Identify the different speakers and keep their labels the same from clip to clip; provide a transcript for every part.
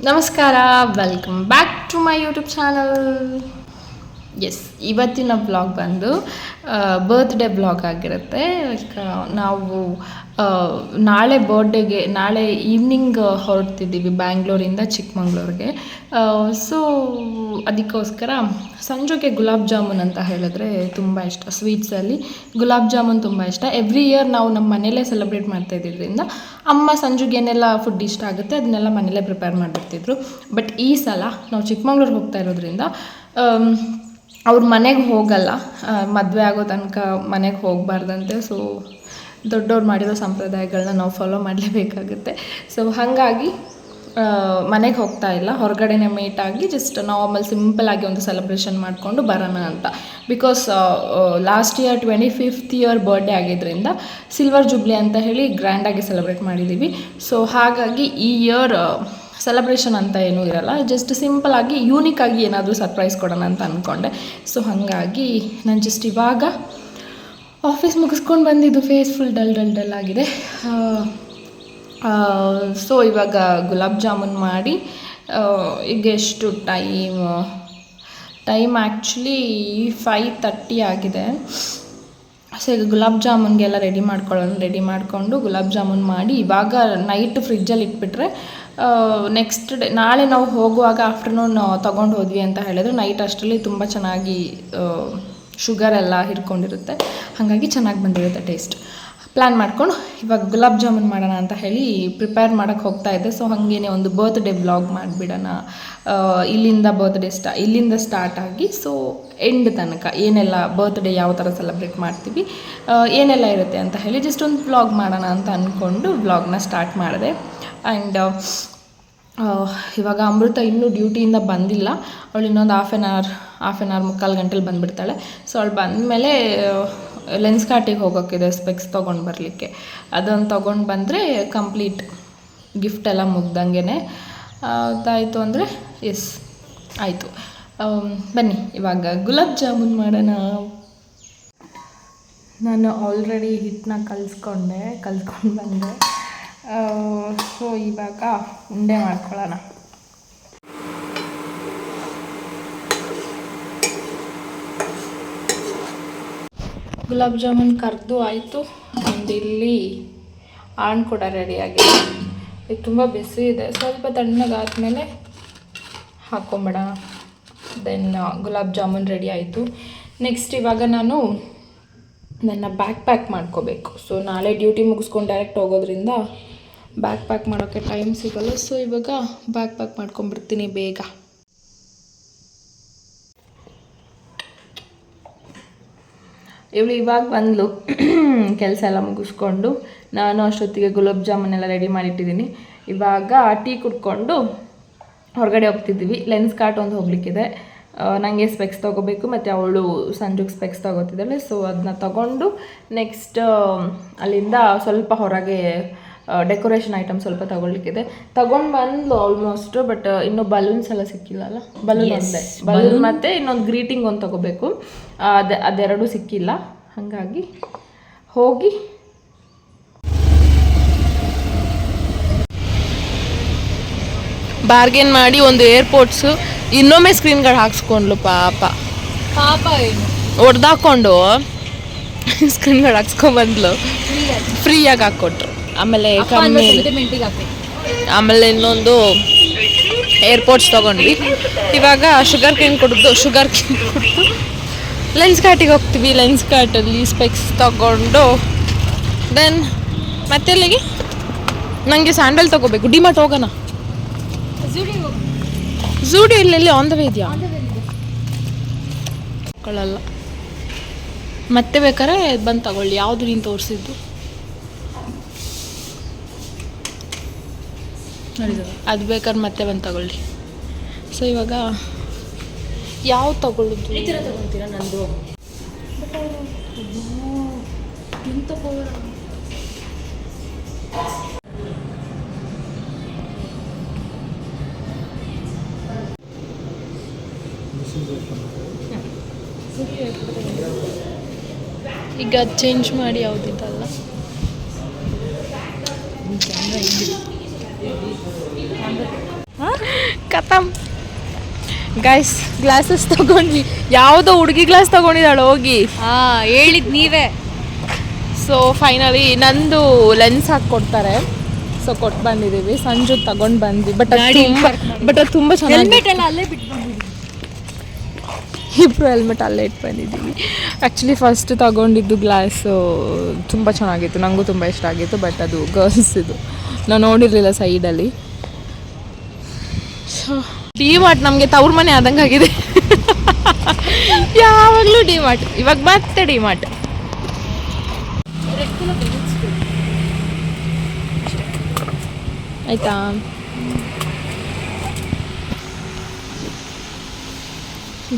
Speaker 1: ನಮಸ್ಕಾರ, welcome back to my YouTube channel. Yes, ಇವತ್ತಿನ blog ಬಂದು ಬರ್ತ್ಡೇ ಬ್ಲಾಗ್ ಆಗಿರುತ್ತೆ. ನಾವು ನಾಳೆ ಬರ್ಡೇಗೆ ನಾಳೆ ಈವ್ನಿಂಗ್ ಹೊರಡ್ತಿದ್ದೀವಿ ಬ್ಯಾಂಗ್ಳೂರಿಂದ ಚಿಕ್ಕಮಂಗ್ಳೂರಿಗೆ. ಸೊ ಅದಕ್ಕೋಸ್ಕರ ಸಂಜುಗೆ ಗುಲಾಬ್ ಜಾಮೂನ್ ಅಂತ ಹೇಳಿದ್ರೆ ತುಂಬ ಇಷ್ಟ. ಸ್ವೀಟ್ಸಲ್ಲಿ ಗುಲಾಬ್ ಜಾಮೂನ್ ತುಂಬ ಇಷ್ಟ. ಎವ್ರಿ ಇಯರ್ ನಾವು ನಮ್ಮ ಮನೆಯಲ್ಲೇ ಸೆಲೆಬ್ರೇಟ್ ಮಾಡ್ತಾ ಇದ್ದಿದ್ದರಿಂದ ಅಮ್ಮ ಸಂಜುಗೆ ಏನೆಲ್ಲ ಫುಡ್ ಇಷ್ಟ ಆಗುತ್ತೆ ಅದನ್ನೆಲ್ಲ ಮನೇಲೇ ಪ್ರಿಪೇರ್ ಮಾಡಿರ್ತಿದ್ರು. ಬಟ್ ಈ ಸಲ ನಾವು ಚಿಕ್ಕಮಂಗ್ಳೂರಿಗೆ ಹೋಗ್ತಾ ಇರೋದ್ರಿಂದ ಅವ್ರ ಮನೆಗೆ ಹೋಗಲ್ಲ, ಮದುವೆ ಆಗೋ ತನಕ ಮನೆಗೆ ಹೋಗಬಾರ್ದಂತೆ. ಸೊ ದೊಡ್ಡವ್ರು ಮಾಡಿರೋ ಸಂಪ್ರದಾಯಗಳನ್ನ ನಾವು ಫಾಲೋ ಮಾಡಲೇಬೇಕಾಗುತ್ತೆ. ಸೊ ಹಾಗಾಗಿ ಮನೆಗೆ ಹೋಗ್ತಾ ಇಲ್ಲ, ಹೊರಗಡೆನೇ ಮೀಟ್ ಆಗಿ ಜಸ್ಟ್ ನಾರ್ಮಲ್ ಸಿಂಪಲಾಗಿ ಒಂದು ಸೆಲೆಬ್ರೇಷನ್ ಮಾಡಿಕೊಂಡು ಬರೋಣ ಅಂತ. Because last year 25th year birthday ಆಗಿದ್ದರಿಂದ ಸಿಲ್ವರ್ ಜುಬ್ಲಿ ಅಂತ ಹೇಳಿ ಗ್ರ್ಯಾಂಡಾಗಿ ಸೆಲೆಬ್ರೇಟ್ ಮಾಡಿದ್ದೀವಿ. ಸೊ ಹಾಗಾಗಿ ಈ ಇಯರ್ ಸೆಲೆಬ್ರೇಷನ್ ಅಂತ ಏನೂ ಇರಲ್ಲ, ಜಸ್ಟ್ ಸಿಂಪಲಾಗಿ ಯೂನಿಕಾಗಿ ಏನಾದರೂ ಸರ್ಪ್ರೈಸ್ ಕೊಡೋಣ ಅಂತ ಅಂದ್ಕೊಂಡೆ. ಸೊ ಹಾಗಾಗಿ ನಾನು ಜಸ್ಟ್ ಇವಾಗ ಆಫೀಸ್ ಮುಗಿಸ್ಕೊಂಡು ಬಂದಿದ್ದು, ಫೇಸ್ ಫುಲ್ ಡಲ್ ಆಗಿದೆ. ಸೊ ಇವಾಗ ಗುಲಾಬ್ ಜಾಮೂನ್ ಮಾಡಿ ಈಗ ಎಷ್ಟು ಟೈಮ್ ಆ್ಯಕ್ಚುಲಿ 5:30 ಆಗಿದೆ. ಸೊ ಈಗ ಗುಲಾಬ್ ಜಾಮೂನ್ಗೆಲ್ಲ ರೆಡಿ ಮಾಡಿಕೊಂಡು ಗುಲಾಬ್ ಜಾಮೂನ್ ಮಾಡಿ ಇವಾಗ ನೈಟ್ ಫ್ರಿಜ್ಜಲ್ಲಿ ಇಟ್ಬಿಟ್ರೆ ನೆಕ್ಸ್ಟ್ ಡೇ ನಾಳೆ ನಾವು ಹೋಗುವಾಗ ಆಫ್ಟರ್ನೂನ್ ತೊಗೊಂಡು ಹೋದ್ವಿ ಅಂತ ಹೇಳಿದ್ರೆ ನೈಟ್ ಅಷ್ಟರಲ್ಲಿ ತುಂಬ ಚೆನ್ನಾಗಿ ಶುಗರ್ ಎಲ್ಲ ಹಿಡ್ಕೊಂಡಿರುತ್ತೆ, ಹಾಗಾಗಿ ಚೆನ್ನಾಗಿ ಬಂದಿರುತ್ತೆ ಟೇಸ್ಟ್. ಪ್ಲ್ಯಾನ್ ಮಾಡ್ಕೊಂಡು ಇವಾಗ ಗುಲಾಬ್ ಜಾಮೂನ್ ಮಾಡೋಣ ಅಂತ ಹೇಳಿ ಪ್ರಿಪೇರ್ ಮಾಡೋಕ್ಕೆ ಹೋಗ್ತಾ ಇದ್ದೆ. ಸೊ ಹಾಗೇನೆ ಒಂದು ಬರ್ತ್ಡೇ ವ್ಲಾಗ್ ಮಾಡಿಬಿಡೋಣ. ಇಲ್ಲಿಂದ ಸ್ಟಾರ್ಟ್ ಆಗಿ ಸೊ ಎಂಡ್ ತನಕ ಏನೆಲ್ಲ ಬರ್ತ್ಡೇ ಯಾವ ಥರ ಸೆಲೆಬ್ರೇಟ್ ಮಾಡ್ತೀವಿ, ಏನೆಲ್ಲ ಇರುತ್ತೆ ಅಂತ ಹೇಳಿ ಜಸ್ಟ್ ಒಂದು ವ್ಲಾಗ್ ಮಾಡೋಣ ಅಂತ ಅಂದ್ಕೊಂಡು ವ್ಲಾಗ್ನ ಸ್ಟಾರ್ಟ್ ಮಾಡಿದೆ. ಆ್ಯಂಡ್ ಇವಾಗ ಅಮೃತ ಇನ್ನೂ ಡ್ಯೂಟಿಯಿಂದ ಬಂದಿಲ್ಲ. ಅವಳು ಇನ್ನೊಂದು ಹಾಫ್ ಆನ್ ಅವರ್ ಮುಕ್ಕಾಲು ಗಂಟೆಲಿ ಬಂದುಬಿಡ್ತಾಳೆ. ಸೊ ಅವಳು ಬಂದಮೇಲೆ ಲೆನ್ಸ್ ಕಾರ್ಟಿಗೆ ಹೋಗೋಕ್ಕಿದೆ, ಸ್ಪೆಕ್ಸ್ ತೊಗೊಂಡು ಬರಲಿಕ್ಕೆ. ಅದನ್ನು ತೊಗೊಂಡು ಬಂದರೆ ಕಂಪ್ಲೀಟ್ ಗಿಫ್ಟ್ ಎಲ್ಲ ಮುಗ್ದಂಗೆ ಅದಾಯಿತು ಅಂದರೆ ಎಸ್ ಆಯಿತು. ಬನ್ನಿ ಇವಾಗ ಗುಲಾಬ್ ಜಾಮೂನ್ ಮಾಡೋಣ. ನಾನು ಆಲ್ರೆಡಿ ಹಿಟ್ಟನ್ನ ಕಲ್ಸ್ಕೊಂಡು ಬಂದೆ. ಸೊ ಇವಾಗ ಉಂಡೆ ಮಾಡ್ಕೊಳ್ಳೋಣ. ಗುಲಾಬ್ ಜಾಮೂನ್ ಕರೆದು ಆಯಿತು. ಒಂದು ಇಲ್ಲಿ ಆಣ್ ಕೂಡ ರೆಡಿಯಾಗಿದೆ. ಇದು ತುಂಬ ಬಿಸಿ ಇದೆ, ಸ್ವಲ್ಪ ತಣ್ಣಗಾದ್ಮೇಲೆ ಹಾಕ್ಕೊಂಬಿಡೋಣ. ದೆನ್ ಗುಲಾಬ್ ಜಾಮೂನ್ ರೆಡಿ ಆಯಿತು. ನೆಕ್ಸ್ಟ್ ಇವಾಗ ನಾನು ನನ್ನ ಬ್ಯಾಗ್ ಪ್ಯಾಕ್ ಮಾಡ್ಕೋಬೇಕು. ಸೊ ನಾಳೆ ಡ್ಯೂಟಿ ಮುಗಿಸ್ಕೊಂಡು ಡೈರೆಕ್ಟ್ ಹೋಗೋದ್ರಿಂದ ಬ್ಯಾಗ್ ಪ್ಯಾಕ್ ಮಾಡೋಕ್ಕೆ ಟೈಮ್ ಸಿಗೋಲ್ಲ. ಸೊ ಇವಾಗ ಬ್ಯಾಗ್ ಪ್ಯಾಕ್ ಮಾಡ್ಕೊಂಬಿಡ್ತೀನಿ ಬೇಗ. ಇವಳು ಇವಾಗ ಬಂದಳು ಕೆಲಸ ಎಲ್ಲ ಮುಗಿಸ್ಕೊಂಡು. ನಾನು ಅಷ್ಟೊತ್ತಿಗೆ ಗುಲಾಬ್ ಜಾಮೂನ್ ಎಲ್ಲ ರೆಡಿ ಮಾಡಿಟ್ಟಿದ್ದೀನಿ. ಇವಾಗ ಟೀ ಕುಡ್ಕೊಂಡು ಹೊರಗಡೆ ಹೋಗ್ತಿದ್ದೀವಿ. ಲೆನ್ಸ್ ಕಾರ್ಟ್ ಒಂದು ಹೋಗ್ಲಿಕ್ಕಿದೆ, ನನಗೆ ಸ್ಪೆಕ್ಸ್ ತೊಗೋಬೇಕು ಮತ್ತು ಅವಳು ಸಂಜುಗೆ ಸ್ಪೆಕ್ಸ್ ತೊಗೋತಿದ್ದಾಳೆ. ಸೊ ಅದನ್ನ ತೊಗೊಂಡು ನೆಕ್ಸ್ಟ್ ಅಲ್ಲಿಂದ ಸ್ವಲ್ಪ ಹೊರಗೆ ಡೆಕೋರೇಷನ್ ಐಟಮ್ ಸ್ವಲ್ಪ ತೊಗೊಳ್ಲಿಕ್ಕಿದೆ. ತೊಗೊಂಡು ಬಂದು ಆಲ್ಮೋಸ್ಟ್, ಬಟ್ ಇನ್ನೂ ಬಲೂನ್ಸ್ ಎಲ್ಲ ಸಿಕ್ಕಿಲ್ಲಲ್ಲ. ಬಲೂನ್ ಮತ್ತು ಇನ್ನೊಂದು ಗ್ರೀಟಿಂಗ್ ಒಂದು ತೊಗೋಬೇಕು, ಅದೆರಡೂ ಸಿಕ್ಕಿಲ್ಲ. ಹಾಗಾಗಿ ಹೋಗಿ ಬಾರ್ಗೇನ್ ಮಾಡಿ ಒಂದು ಏರ್ಪೋರ್ಟ್ಸು ಇನ್ನೊಮ್ಮೆ ಸ್ಕ್ರೀನ್ ಗಾರ್ಡ್ ಹಾಕ್ಸ್ಕೊಂಡ್ಲು. ಪಾಪ ಏನು ಹೊಡೆದಾಕೊಂಡು ಸ್ಕ್ರೀನ್ ಗಾರ್ಡ್ ಹಾಕ್ಸ್ಕೊಂಡ್ಬಂದ್ಲು, ಫ್ರೀಯಾಗಿ ಹಾಕ್ಕೊಟ್ರು. ಆಮೇಲೆ ಇನ್ನೊಂದು ಏರ್ಪೋರ್ಟ್ಸ್ ತೊಗೊಂಡ್ವಿ. ಇವಾಗ ಶುಗರ್ ಕೇನ್ ಕುಡಿದು ಲೆನ್ಸ್ ಕಾರ್ಟಿಗೆ ಹೋಗ್ತೀವಿ. ಲೆನ್ಸ್ ಕಾರ್ಟಲ್ಲಿ ಸ್ಪೆಕ್ಸ್ ತೊಗೊಂಡು ದೆನ್ ಮತ್ತೆ ಅಲ್ಲಿಗೆ ನನಗೆ ಸ್ಯಾಂಡಲ್ ತೊಗೋಬೇಕು. ಡಿಮಾರ್ಟ್ ಹೋಗೋಣ. ಝೂಡಿಯೋ ಇಲ್ಲೆಲ್ಲಿ ಆನ್ ದ ವೇ ಇದೆಯಾ? ತಗೊಳ್ಳಲ್ಲ, ಮತ್ತೆ ಬೇಕಾದ್ರೆ ಬಂದು ತಗೊಳ್ಳಿ. ಯಾವುದು ನೀನು ತೋರಿಸಿದ್ದು ಅದು ಬೇಕಾದ್ರೆ ಮತ್ತೆ ಬಂದು ತಗೊಳ್ಳಿ. ಸೊ ಇವಾಗ ಯಾವ ತಗೊಳ್ಳೋದು? ಈ ಥರ ತಗೊಳ್ತೀರಾ? ನಂದು ಎಂತ ಈಗ ಚೇಂಜ್ ಮಾಡಿ ಯಾವುದಿದ್ದಲ್ಲ. ಖತಮ್ ಗೈಸ್. ಗ್ಲಾಸಸ್ ತಗೊಂಡ್ವಿ, ಯಾವುದೋ ಹುಡುಗಿ ಗ್ಲಾಸ್ ತಗೊಂಡಿದ್ದಾಳೆ ಹೋಗಿ.
Speaker 2: ಹೇಳಿದ್ ನೀವೇ.
Speaker 1: ಸೊ ಫೈನಲಿ ನಂದು ಲೆನ್ಸ್ ಹಾಕ್ಕೊಡ್ತಾರೆ, ಸೊ ಕೊಟ್ಟು ಬಂದಿದ್ದೀವಿ. ಸಂಜು ತಗೊಂಡು ಬಂದ್ವಿ, ಬಟ್ ಅದು ತುಂಬ ಚೆನ್ನಾಗಿ
Speaker 2: ಅಲ್ಲೇ ಬಿಟ್ಟು ಬಂದಿದ್ದೀವಿ.
Speaker 1: ಇಬ್ಬರು ಹೆಲ್ಮೆಟ್ ಅಲ್ಲೇ ಇಟ್ಟು ಬಂದಿದ್ದೀವಿ. ಆ್ಯಕ್ಚುಲಿ ಫಸ್ಟ್ ತಗೊಂಡಿದ್ದು ಗ್ಲಾಸು ತುಂಬ ಚೆನ್ನಾಗಿತ್ತು, ನನಗೂ ತುಂಬ ಇಷ್ಟ ಆಗಿತ್ತು. ಬಟ್ ಅದು ಗರ್ಲ್ಸ್ ಇದು ನಾವು ನೋಡಿರಲಿಲ್ಲ ಸೈಡಲ್ಲಿ. ಸೊ ಡಿಮಾರ್ಟ್ ನಮಗೆ ತವ್ರ ಮನೆ ಆದಂಗೆ ಆಗಿದೆ. ಯಾವಾಗಲೂ ಡಿಮಾರ್ಟ್, ಇವಾಗ ಮತ್ತೆ ಡಿಮಾರ್ಟ್. ಆಯಿತಾ?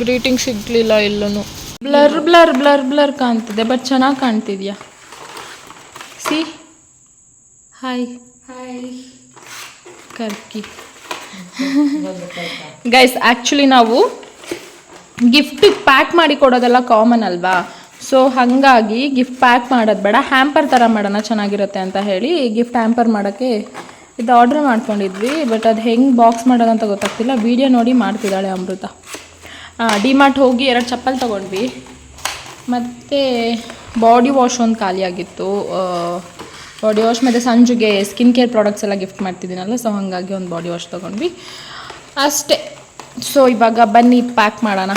Speaker 1: ಗ್ರೀಟಿಂಗ್ ಸಿಗ್ಲಿಲ್ಲ ಎಲ್ಲೂ. ಬ್ಲರ್ ಬ್ಲರ್ ಬ್ಲರ್ ಬ್ಲರ್ ಕಾಣ್ತಿದೆ, ಬಟ್ ಚೆನ್ನಾಗಿ ಕಾಣ್ತಿದ್ಯಾ? ಸಿ ಹಾಯ್ ಹಾಯ್ ಕರ್ಕಿ. ಗೈಸ್ ಆ್ಯಕ್ಚುಲಿ ನಾವು ಗಿಫ್ಟಿಗೆ ಪ್ಯಾಕ್ ಮಾಡಿ ಕೊಡೋದೆಲ್ಲ ಕಾಮನ್ ಅಲ್ವಾ, ಸೊ ಹಾಗಾಗಿ ಗಿಫ್ಟ್ ಪ್ಯಾಕ್ ಮಾಡೋದು ಬೇಡ, ಹ್ಯಾಂಪರ್ ಥರ ಮಾಡೋಣ ಚೆನ್ನಾಗಿರುತ್ತೆ ಅಂತ ಹೇಳಿ ಗಿಫ್ಟ್ ಹ್ಯಾಂಪರ್ ಮಾಡೋಕ್ಕೆ ಇದು ಆರ್ಡ್ರ್ ಮಾಡ್ಕೊಂಡಿದ್ವಿ. ಬಟ್ ಅದು ಹೆಂಗೆ ಬಾಕ್ಸ್ ಮಾಡೋದಂತ ಗೊತ್ತಾಗ್ತಿಲ್ಲ. ವೀಡಿಯೋ ನೋಡಿ ಮಾಡ್ತಿದ್ದಾಳೆ ಅಮೃತ. ಡಿಮಾರ್ಟ್ ಹೋಗಿ 2 ಚಪ್ಪಲ್ ತೊಗೊಂಡ್ವಿ, ಮತ್ತು ಬಾಡಿ ವಾಶ್ ಒಂದು ಖಾಲಿಯಾಗಿತ್ತು. ಬಾಡಿ ವಾಶ್ ಮತ್ತು ಸಂಜುಗೆ ಸ್ಕಿನ್ ಕೇರ್ ಪ್ರಾಡಕ್ಟ್ಸ್ ಎಲ್ಲ ಗಿಫ್ಟ್ ಮಾಡ್ತಿದ್ದೀನಲ್ಲ, ಸೊ ಹಾಗಾಗಿ ಒಂದು ಬಾಡಿ ವಾಶ್ ತೊಗೊಂಡ್ವಿ ಅಷ್ಟೇ. ಸೊ ಇವಾಗ ಬನ್ನಿ ಪ್ಯಾಕ್ ಮಾಡೋಣ.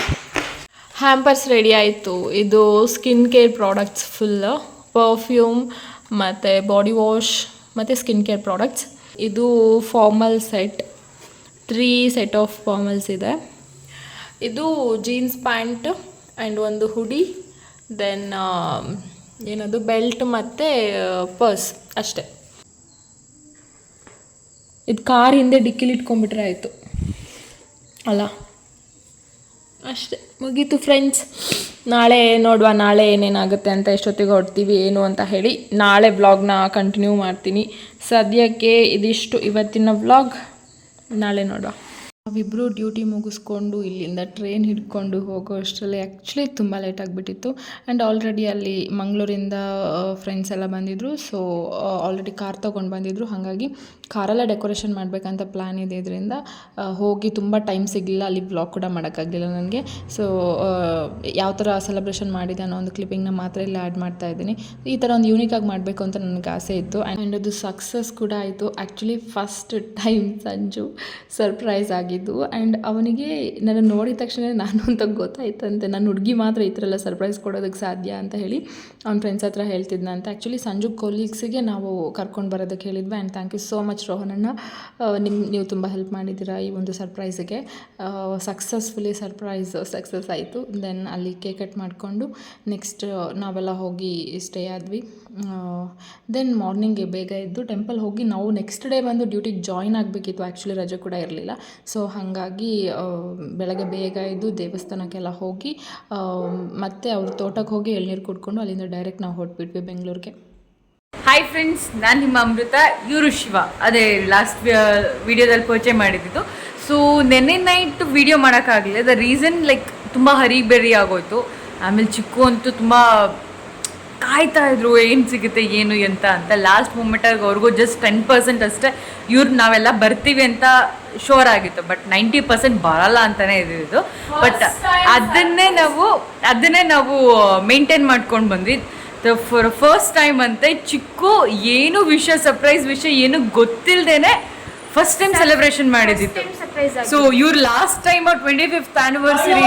Speaker 1: ಹ್ಯಾಂಪರ್ಸ್ ರೆಡಿ ಆಯಿತು. ಇದು skin care products full perfume ಮತ್ತು ಬಾಡಿ ವಾಶ್ ಮತ್ತು ಸ್ಕಿನ್ ಕೇರ್ ಪ್ರಾಡಕ್ಟ್ಸ್. ಇದು formal set, 3 set of formals ಇದೆ. ಇದು ಜೀನ್ಸ್ ಪ್ಯಾಂಟ್ ಆ್ಯಂಡ್ ಒಂದು ಹುಡಿ, ದೆನ್ ಏನದು ಬೆಲ್ಟ್ ಮತ್ತು ಪರ್ಸ್ ಅಷ್ಟೆ. ಇದು ಕಾರ್ ಹಿಂದೆ ಡಿಕ್ಕಿಲಿ ಇಟ್ಕೊಂಡ್ಬಿಟ್ರೆ ಆಯಿತು ಅಲ್ಲ, ಅಷ್ಟೆ ಮುಗೀತು ಫ್ರೆಂಡ್ಸ್. ನಾಳೆ ನೋಡುವ, ನಾಳೆ ಏನೇನಾಗುತ್ತೆ ಅಂತ, ಎಷ್ಟೊತ್ತಿಗೆ ಹೊಡ್ತೀವಿ ಏನು ಅಂತ ಹೇಳಿ ನಾಳೆ ವ್ಲಾಗ್ನ ಕಂಟಿನ್ಯೂ ಮಾಡ್ತೀನಿ. ಸದ್ಯಕ್ಕೆ ಇದಿಷ್ಟು ಇವತ್ತಿನ ವ್ಲಾಗ್, ನಾಳೆ ನೋಡುವ. ನಾವಿಬ್ಬರು ಡ್ಯೂಟಿ ಮುಗಿಸ್ಕೊಂಡು ಇಲ್ಲಿಂದ ಟ್ರೈನ್ ಹಿಡ್ಕೊಂಡು ಹೋಗೋ ಅಷ್ಟರಲ್ಲಿ ಆ್ಯಕ್ಚುಲಿ ತುಂಬ ಲೇಟ್ ಆಗಿಬಿಟ್ಟಿತ್ತು. ಆ್ಯಂಡ್ ಆಲ್ರೆಡಿ ಅಲ್ಲಿ ಮಂಗಳೂರಿಂದ ಫ್ರೆಂಡ್ಸ್ ಎಲ್ಲ ಬಂದಿದ್ದರು. ಸೊ ಆಲ್ರೆಡಿ ಕಾರ್ ತೊಗೊಂಡು ಬಂದಿದ್ದರು, ಹಾಗಾಗಿ ಕಾರೆಲ್ಲ ಡೆಕೋರೇಷನ್ ಮಾಡಬೇಕಂತ ಪ್ಲ್ಯಾನ್ ಇದೆ. ಇದರಿಂದ ಹೋಗಿ ತುಂಬ ಟೈಮ್ ಸಿಗಲಿಲ್ಲ, ಅಲ್ಲಿ ಬ್ಲಾಗ್ ಕೂಡ ಮಾಡೋಕ್ಕಾಗಲಿಲ್ಲ ನನಗೆ. ಸೊ ಯಾವ ಥರ ಸೆಲೆಬ್ರೇಷನ್ ಮಾಡಿದೆ ಅನ್ನೋ ಒಂದು ಕ್ಲಿಪ್ಪಿಂಗ್ನ ಮಾತ್ರ ಇಲ್ಲಿ ಆ್ಯಡ್ ಮಾಡ್ತಾ ಇದ್ದೀನಿ. ಈ ಥರ ಒಂದು ಯೂನಿಕಾಗಿ ಮಾಡಬೇಕು ಅಂತ ನನಗೆ ಆಸೆ ಇತ್ತು, ಆ್ಯಂಡ್ ಅದು ಸಕ್ಸಸ್ ಕೂಡ ಆಯಿತು. Actually first time Sanju surprise ಆಗಿದ್ದು. ಆ್ಯಂಡ್ ಅವನಿಗೆ ನನ್ನ ನೋಡಿದ ತಕ್ಷಣ ನಾನು ಅಂತ ಗೊತ್ತಾಯ್ತಂತೆ, ನನ್ನ ಹುಡುಗಿ ಮಾತ್ರ ಈ ಥರ ಎಲ್ಲ ಸರ್ಪ್ರೈಸ್ ಕೊಡೋದಕ್ಕೆ ಸಾಧ್ಯ ಅಂತ ಹೇಳಿ ಅವ್ನ ಫ್ರೆಂಡ್ಸ್ ಹತ್ರ ಹೇಳ್ತಿದ್ನಂತೆ. ಆ್ಯಕ್ಚುಲಿ ಸಂಜು ಕೊಲೀಗ್ಸಿಗೆ ನಾವು ಕರ್ಕೊಂಡು ಬರೋದಕ್ಕೆ ಹೇಳಿದ್ವಿ. And thank you so much ರೋಹನಣ್ಣ, ನೀವು ತುಂಬ ಹೆಲ್ಪ್ ಮಾಡಿದ್ದೀರಾ ಈ ಒಂದು ಸರ್ಪ್ರೈಸಿಗೆ. ಸಕ್ಸಸ್ಫುಲಿ ಸರ್ಪ್ರೈಸ್ ಸಕ್ಸಸ್ ಆಯಿತು. ದೆನ್ ಅಲ್ಲಿ ಕೇಕ್ ಕಟ್ ಮಾಡಿಕೊಂಡು ನೆಕ್ಸ್ಟ್ ನಾವೆಲ್ಲ ಹೋಗಿ ಸ್ಟೇ ಆದ್ವಿ. ದೆನ್ ಮಾರ್ನಿಂಗ್ಗೆ ಬೇಗ ಎದ್ದು ಟೆಂಪಲ್ ಹೋಗಿ ನಾವು ನೆಕ್ಸ್ಟ್ ಡೇ ಬಂದು ಡ್ಯೂಟಿಗೆ ಜಾಯ್ನ್ ಆಗಬೇಕಿತ್ತು. ಆ್ಯಕ್ಚುಲಿ ರಜೆ ಕೂಡ ಇರಲಿಲ್ಲ. ಸೊ ಹಾಗಾಗಿ ಬೆಳಗ್ಗೆ ಬೇಗ ಎದ್ದು ದೇವಸ್ಥಾನಕ್ಕೆಲ್ಲ ಹೋಗಿ ಮತ್ತೆ ಅವ್ರ ತೋಟಕ್ಕೆ ಹೋಗಿ ಎಳ್ನೀರು ಕುಡ್ಕೊಂಡು ಅಲ್ಲಿಂದ ಡೈರೆಕ್ಟ್ ನಾವು ಹೊರಟ್ಬಿಟ್ವಿ ಬೆಂಗಳೂರಿಗೆ.
Speaker 2: ಹಾಯ್ ಫ್ರೆಂಡ್ಸ್, ನಾನು ನಿಮ್ಮ ಅಮೃತ, ಇವರು ಶಿವ. ಅದೇ ಲಾಸ್ಟ್ ವಿಡಿಯೋದಲ್ಲಿ ಪರಿಚಯ ಮಾಡಿದ್ದು. ಸೊ ನೆನ್ನೆ ನೈಟ್ ವಿಡಿಯೋ ಮಾಡೋಕ್ಕಾಗಲಿಲ್ಲ. ದ ರೀಸನ್ ಲೈಕ್ ತುಂಬ ಹರಿಬೆರಿ ಆಗೋಯ್ತು. ಆಮೇಲೆ ಚಿಕ್ಕು ಅಂತೂ ತುಂಬ ಕಾಯ್ತಾ ಇದ್ರು ಏನು ಸಿಗುತ್ತೆ ಏನು ಎಂತ ಅಂತ. ಲಾಸ್ಟ್ ಮೂಮೆಂಟಾಗಿ ಅವ್ರಿಗೂ ಜಸ್ಟ್ 10% ಅಷ್ಟೇ ನಾವೆಲ್ಲ ಬರ್ತೀವಿ ಅಂತ ಶೋರ್ ಆಗಿತ್ತು. ಬಟ್ 90% ಬರಲ್ಲ ಅಂತಲೇ ಇದ್ದಿದ್ದು. ಬಟ್ ಅದನ್ನೇ ನಾವು ಮೇಂಟೈನ್ ಮಾಡ್ಕೊಂಡು ಬಂದ್ವಿ. ಫಾರ್ ಫಸ್ಟ್ ಟೈಮ್ ಅಂತೆ ಚಿಕ್ಕು ಏನು ಸರ್ಪ್ರೈಸ್ ವಿಷಯ ಏನು ಗೊತ್ತಿಲ್ಲದೇನೆ ಫಸ್ಟ್ ಟೈಮ್ ಸೆಲೆಬ್ರೇಷನ್ ಮಾಡಿದ್ದಿತ್ತು. ಸೊ ಇವ್ರು ಲಾಸ್ಟ್ ಟೈಮ್ 25th ಆ್ಯನಿವರ್ಸರಿ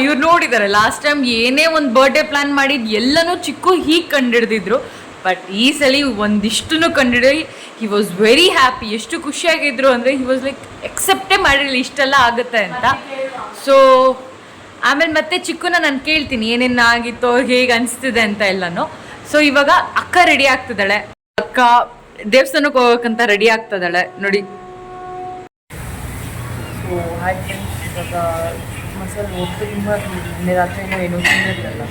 Speaker 2: ಇವ್ರು ನೋಡಿದ್ದಾರೆ. ಲಾಸ್ಟ್ ಟೈಮ್ ಏನೇ ಒಂದು ಬರ್ಡೇ ಪ್ಲಾನ್ ಮಾಡಿದ್ ಎಲ್ಲನೂ ಚಿಕ್ಕು ಹೀಗೆ ಕಂಡಿಡ್ದಿದ್ರು. ಬಟ್ ಈ ಸಲ ಒಂದಿಷ್ಟು ಕಂಡಿಡಿ ಹಿ ವಾಸ್ ವೆರಿ ಹ್ಯಾಪಿ. ಎಷ್ಟು ಖುಷಿಯಾಗಿದ್ರು ಅಂದರೆ ಹಿ ವಾಸ್ ಲೈಕ್ ಎಕ್ಸೆಪ್ಟೇ ಮಾಡಿರಲಿಲ್ಲ ಇಷ್ಟೆಲ್ಲ ಆಗುತ್ತೆ ಅಂತ. ಸೊ ಆಮೇಲೆ ಮತ್ತೆ ಚಿಕ್ಕುನ ನಾನು ಕೇಳ್ತೀನಿ ಏನೇನು ಆಗಿತ್ತೋ ಹೇಗೆ ಅನಿಸ್ತಿದೆ ಅಂತ ಎಲ್ಲನೂ. ಸೊ ಇವಾಗ ಅಕ್ಕ ರೆಡಿ ಆಗ್ತಿದ್ದಾಳೆ. ಅಕ್ಕ ದೇವಸ್ಥಾನಕ್ಕೆ ಹೋಗೋಕ್ಕಂತ ರೆಡಿ ಆಗ್ತಿದ್ದಾಳೆ ನೋಡಿ. ಸೊ ಹಾಗೆ ಇವಾಗ ಮಸಾಲೆ ಹೊಟ್ಟೆ ತುಂಬ ರಾತ್ರಿನೂ ಏನೂ ತಿಂದಿರಲಿಲ್ಲ,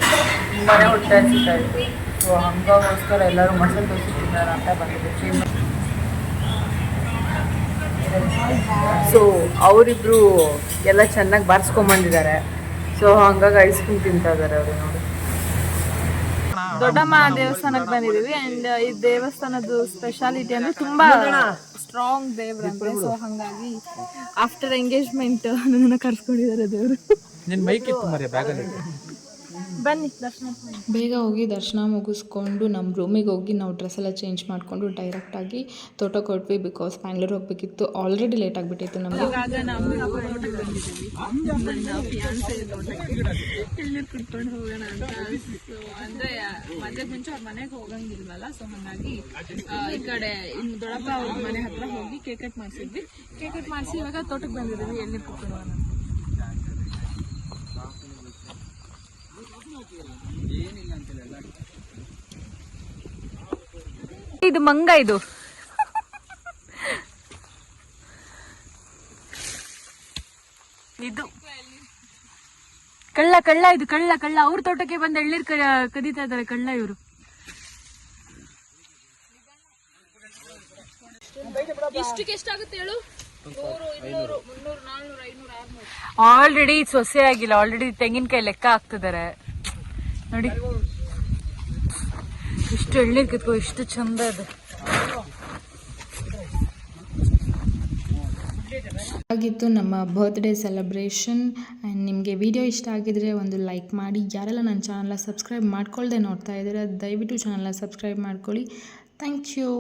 Speaker 2: ತುಂಬಾ ಹೊಟ್ಟೆ ಹಸಿತಾ ಇತ್ತು. ಸೊ ಹಂಗೋಸ್ಕರ ಎಲ್ಲರೂ ಮಸಾಲೆ ದೋಸೆ ತಿನ್ನೋಣ ಅಂತ ಬಂದಿದ್ದೆ. ಸೊ ಅವರಿಬ್ರು ಎಲ್ಲ ಚೆನ್ನಾಗಿ ಬಾರಿಸ್ಕೊಂಬಂದಿದ್ದಾರೆ. ಸೊ ಹಂಗಾಗಿ ಐಸ್ ಕ್ರೀಮ್ ತಿಂತಾ ಇದ್ದಾರೆ ಅವರು ನೋಡಿ.
Speaker 1: ದೊಡ್ಡಮ್ಮ ದೇವಸ್ಥಾನಕ್ಕೆ ಬಂದಿದ್ದೀವಿ. ಆ್ಯಂಡ್ ಈ ದೇವಸ್ಥಾನದ ಸ್ಪೆಷಾಲಿಟಿ ಅಂದರೆ ತುಂಬ ಸ್ಟ್ರಾಂಗ್ ದೇವ್ರಂತೆ. ಸೊ ಹಾಗಾಗಿ ಆಫ್ಟರ್ ಎಂಗೇಜ್ಮೆಂಟ್ ನನ್ನನ್ನು ಕರ್ಸ್ಕೊಂಡಿದ್ದಾರೆ ದೇವರು.
Speaker 3: ನಿನ್ನ ಮೈಕ್ ಇತ್ತು ಮರೆ ಬ್ಯಾಗಲ್ಲಿ.
Speaker 1: ಬನ್ನಿ ದರ್ಶನ ಬೇಗ ಹೋಗಿ ದರ್ಶನ ಮುಗಿಸ್ಕೊಂಡು ನಮ್ಮ ರೂಮಿಗೆ ಹೋಗಿ ನಾವು ಡ್ರೆಸ್ ಎಲ್ಲ ಚೇಂಜ್ ಮಾಡಿಕೊಂಡು ಡೈರೆಕ್ಟಾಗಿ ತೋಟಕ್ಕೆ ಹೊರಟ್ವಿ. ಬಿಕಾಸ್ ಬ್ಯಾಂಗ್ಳೂರ್ ಹೋಗ್ಬೇಕಿತ್ತು. ಆಲ್ರೆಡಿ ಲೇಟ್ ಆಗಿಬಿಟ್ಟಿತ್ತು ನಮಗೆ. ಇವಾಗ ನಾವು ತೋಟಕ್ಕೆ ಬಂದಿದ್ದೀವಿ. ನನ್ನ ಫಿಯಾನ್ಸೆ ತೋಟಕ್ಕೆ ಎಳ್ನೀರು ಕುಟ್ಕೊಂಡು ಹೋಗೋಣ ಅಂತ. ಸೊ ಅಂದರೆ ಮದುವೆಗೆ ಮುಂಚೆ ಅವ್ರ ಮನೆಗೆ ಹೋಗಂಗಿಲ್ವಲ್ಲ. ಸೊ ಹಾಗಾಗಿ ಈ ಕಡೆ ಇನ್ನು ದೊಡ್ಡಪ್ಪ ಅವ್ರ ಮನೆ ಹತ್ರ ಹೋಗಿ ಕೇಕ್ ಕಟ್ ಮಾಡಿಸಿದ್ವಿ. ಕೇಕ್ ಕಟ್ ಮಾಡಿಸಿ ಇವಾಗ ತೋಟಕ್ಕೆ ಬಂದಿದ್ದೀವಿ ಎಳ್ನೀರು ಕುಟ್ಕೊಂಡು ಹೋಗೋಣ.
Speaker 2: ಇದು ಮಂಗ, ಇದು ಇದು ಕಳ್ಳ ಕಳ್ಳ, ಇದು ಕಳ್ಳ ಕಳ್ಳ. ಅವ್ರ ತೋಟಕ್ಕೆ ಬಂದು ಎಳ್ನೀರು ಕದೀತಾ ಇದ್ದಾರೆ ಕಳ್ಳ ಇವರು. ಎಷ್ಟಾಗುತ್ತೆ ಹೇಳು? ಆಲ್ರೆಡಿ ಸೊಸೆ ಆಗಿಲ್ಲ, ಆಲ್ರೆಡಿ ತೆಂಗಿನಕಾಯಿ ಲೆಕ್ಕ ಹಾಕ್ತಿದ್ದಾರೆ ನೋಡಿ. ಇಷ್ಟು ಎಳ್ನೀರು ಕಿತ್ಕೋ, ಎಷ್ಟು ಚಂದ ಇದೆ.
Speaker 1: ಆಗಿತ್ತು ನಮ್ಮ ಬರ್ತ್ಡೇ ಸೆಲೆಬ್ರೇಷನ್. ಆ್ಯಂಡ್ ನಿಮಗೆ ವಿಡಿಯೋ ಇಷ್ಟ ಆಗಿದ್ರೆ ಒಂದು ಲೈಕ್ ಮಾಡಿ. ಯಾರೆಲ್ಲ ನನ್ನ ಚಾನಲ್ನ ಸಬ್ಸ್ಕ್ರೈಬ್ ಮಾಡ್ಕೊಳ್ದೆ ನೋಡ್ತಾ ಇದ್ದೀರಾ ದಯವಿಟ್ಟು ಚಾನಲ್ನ ಸಬ್ಸ್ಕ್ರೈಬ್ ಮಾಡ್ಕೊಳ್ಳಿ. Thank you.